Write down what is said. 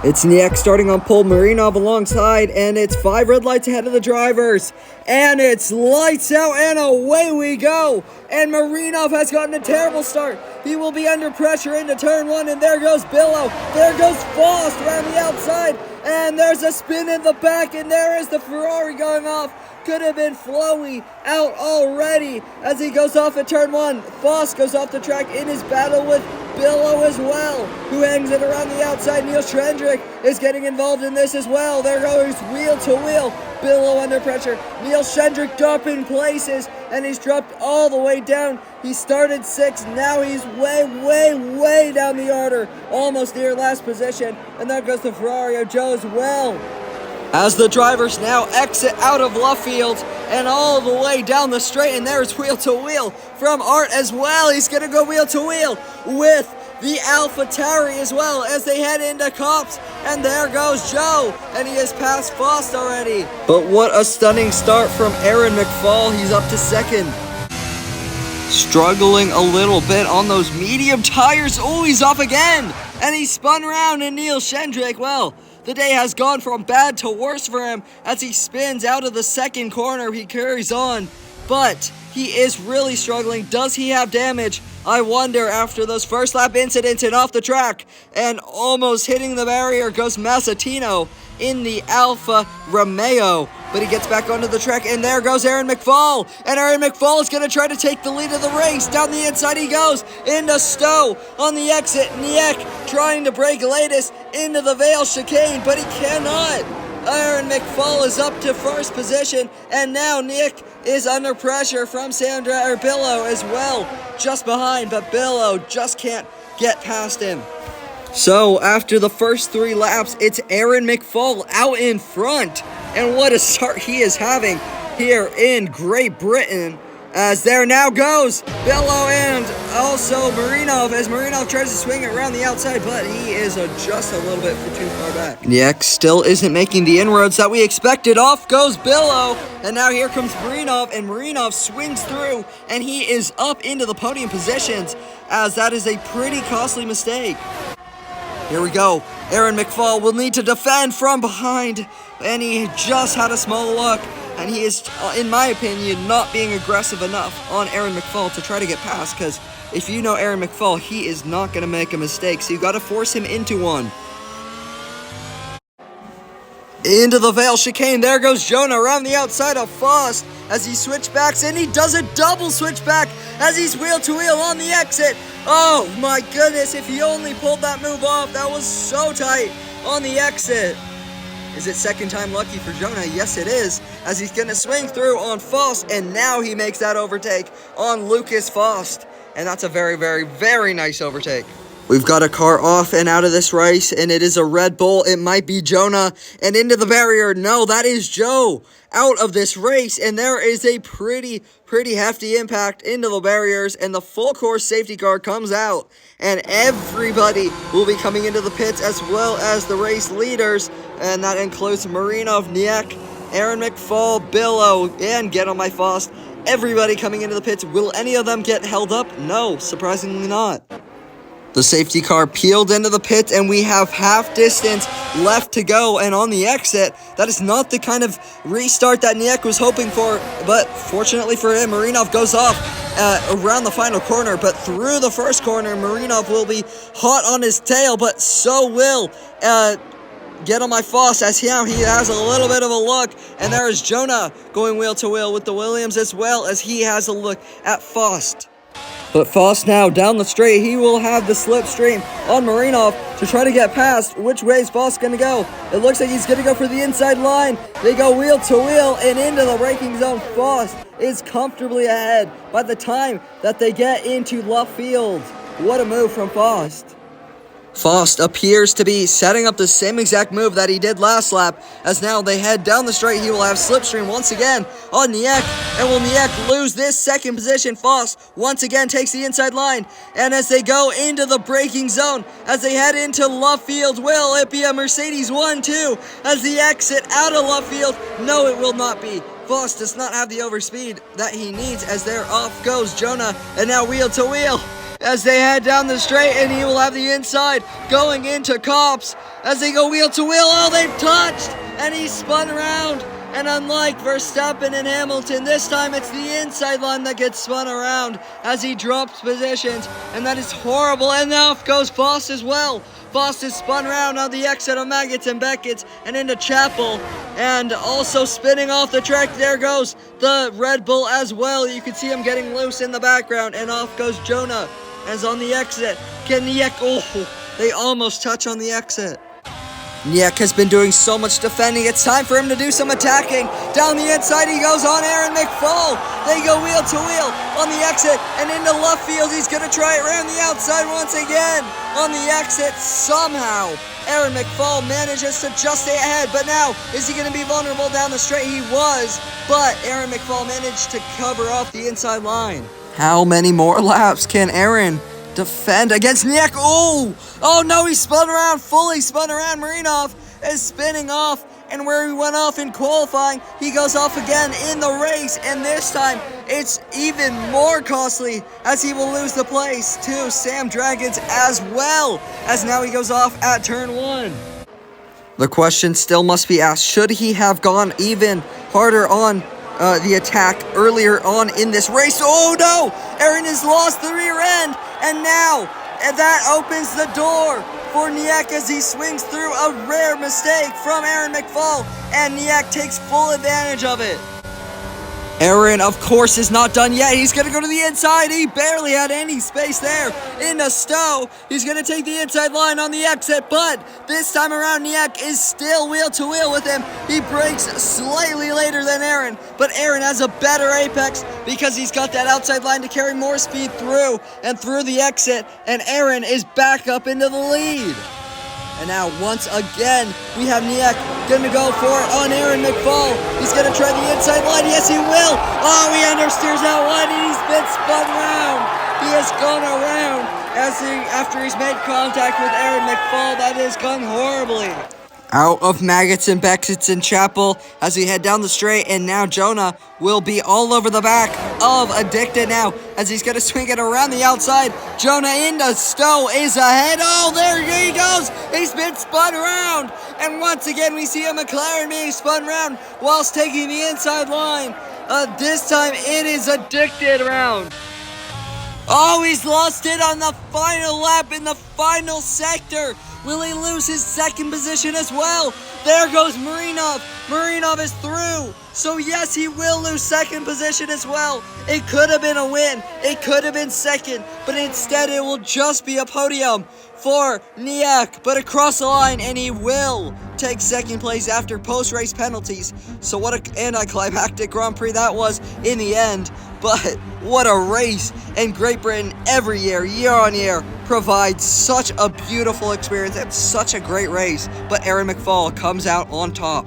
It's Niek starting on pole, Marinov alongside, and it's 5 red lights ahead of the drivers. And it's lights out, and away we go. And Marinov has gotten a terrible start. He will be under pressure into turn 1, and there goes Billow. There goes Faust around the outside, and there's a spin in the back, and there is the Ferrari going off. Could have been Flowy out already as he goes off at turn 1. Faust goes off the track in his battle with Billow as well, who hangs it around the outside. Neil Schendrick is getting involved in this as well. There goes wheel to wheel. Billow under pressure. Neil Schendrick dropping places, and he's dropped all the way down. He started 6th. Now he's way down the order, almost near last position. And there goes the Ferrari Joe as well, as the drivers now exit out of Luffield and all the way down the straight, and there's wheel to wheel from Art as well. He's gonna go wheel to wheel with the AlphaTauri as well as they head into Cops, and there goes Joe, and he has passed Faust already. But what a stunning start from Aaron McFall. He's up to 2nd. Struggling a little bit on those medium tires. Oh, he's off again, and he spun around, and Neil Schendrick, well, the day has gone from bad to worse for him as he spins out of the 2nd corner. He carries on, but he is really struggling. Does he have damage? I wonder. After those first lap incidents and off the track and almost hitting the barrier goes Mazzatino in the Alfa Romeo. But he gets back onto the track, and there goes Aaron McFall. And Aaron McFall is going to try to take the lead of the race. Down the inside he goes, into Stowe on the exit. Niek trying to break latest into the Vale chicane, but he cannot. Aaron McFall is up to 1st position, and now Niek is under pressure from Billow as well, just behind, but Billow just can't get past him. So after the first 3 laps, it's Aaron McFall out in front. And what a start he is having here in Great Britain, as there now goes Billow and also Marinov, as Marinov tries to swing it around the outside, but he is just a little bit too far back. Niek still isn't making the inroads that we expected. Off goes Billow, and now here comes Marinov, and Marinov swings through, and he is up into the podium positions, as that is a pretty costly mistake. Here we go. Aaron McFall will need to defend from behind, and he just had a small look, and he is, in my opinion, not being aggressive enough on Aaron McFall to try to get past, because if you know Aaron McFall, he is not going to make a mistake, so you got to force him into one. Into the Vale chicane, there goes Jonah around the outside of Faust as he switchbacks, and he does a double switchback as he's wheel to wheel on the exit. Oh my goodness, if he only pulled that move off, that was so tight on the exit. Is it 2nd time lucky for Jonah? Yes, it is, as he's going to swing through on Faust, and now he makes that overtake on Lucas Faust, and that's a very nice overtake. We've got a car off and out of this race, and it is a Red Bull. It might be Jonah, and into the barrier. No, that is Joe out of this race, and there is a pretty hefty impact into the barriers, and the full course safety car comes out, and everybody will be coming into the pits as well as the race leaders, and that includes Marinov, Niek, Aaron McFall, Billow, and Get On My Faust. Everybody coming into the pits. Will any of them get held up? No, surprisingly not. The safety car peeled into the pit, and we have half distance left to go. And on the exit, that is not the kind of restart that Niek was hoping for. But fortunately for him, Marinov goes off around the final corner. But through the first corner, Marinov will be hot on his tail, but so will Get On My Faust, as now he has a little bit of a look. And there is Jonah going wheel to wheel with the Williams as well, as he has a look at Faust. But Faust now down the straight, he will have the slipstream on Marinov to try to get past. Which way is Faust going to go? It looks like he's going to go for the inside line. They go wheel to wheel and into the braking zone. Faust is comfortably ahead by the time that they get into Luffield. What a move from Faust. Faust appears to be setting up the same exact move that he did last lap, as now they head down the straight. He will have slipstream once again on Niek, and will Niek lose this 2nd position? Faust once again takes the inside line, and as they go into the braking zone, as they head into Luffield, will it be a Mercedes 1-2 as the exit out of Luffield? No, it will not be. Faust does not have the overspeed that he needs, as there off goes Jonah, and now wheel to wheel. as they head down the straight, and he will have the inside going into Cops as they go wheel to wheel. Oh, they've touched, and he spun around. And unlike Verstappen and Hamilton, this time it's the inside line that gets spun around as he drops positions, and that is horrible. And now off goes Faust as well. Faust is spun around on the exit of Maggots and Beckett's and into Chapel, and also spinning off the track. There goes the Red Bull as well. You can see him getting loose in the background, and off goes Jonah as on the exit. Can Niek? Oh, they almost touch on the exit. Niek has been doing so much defending. It's time for him to do some attacking. Down the inside he goes on Aaron McFall. They go wheel to wheel on the exit and into left field. He's going to try it around the outside once again. On the exit, somehow Aaron McFall manages to just stay ahead. But now, is he going to be vulnerable down the straight? He was, but Aaron McFall managed to cover off the inside line. How many more laps can Aaron defend against Niek? Oh no, he spun around, fully spun around. Marinov is spinning off, and where he went off in qualifying, he goes off again in the race, and this time it's even more costly as he will lose the place to Sam Dragons as well, as now he goes off at turn 1. The question still must be asked, should he have gone even harder on the attack earlier on in this race? Oh no! Aaron has lost the rear end, and now that opens the door for Niek as he swings through a rare mistake from Aaron McFall, and Niek takes full advantage of it. Aaron, of course, is not done yet. He's going to go to the inside. He barely had any space there. Into Stowe. He's going to take the inside line on the exit, but this time around, Niek is still wheel to wheel with him. He brakes slightly later than Aaron, but Aaron has a better apex because he's got that outside line to carry more speed through and through the exit, and Aaron is back up into the lead. And now, once again, we have Niek going to go for it on Aaron McFall. He's going to try the inside line. Yes, he will. Oh, he understeers that one, and he's been spun around. He has gone around after he's made contact with Aaron McFall. That has gone horribly. Out of Maggots and Beckett's and Chapel as we head down the straight, and now Jonah will be all over the back of Addicted now as he's going to swing it around the outside. Jonah into Stowe is ahead. Oh, there he goes. He's been spun around, and once again we see a McLaren being spun around whilst taking the inside line. This time it is Addicted around. Oh, he's lost it on the final lap in the final sector. Will he lose his second position as well? There goes Marinov. Marinov is through. So yes, he will lose second position as well. It could have been a win. It could have been second. But instead it will just be a podium for Niek. But across the line, and he will take second place after post-race penalties. So what an anticlimactic Grand Prix that was in the end. But what a race. And Great Britain every year, year on year, provides such a beautiful experience and such a great race. But Aaron McFall comes out on top.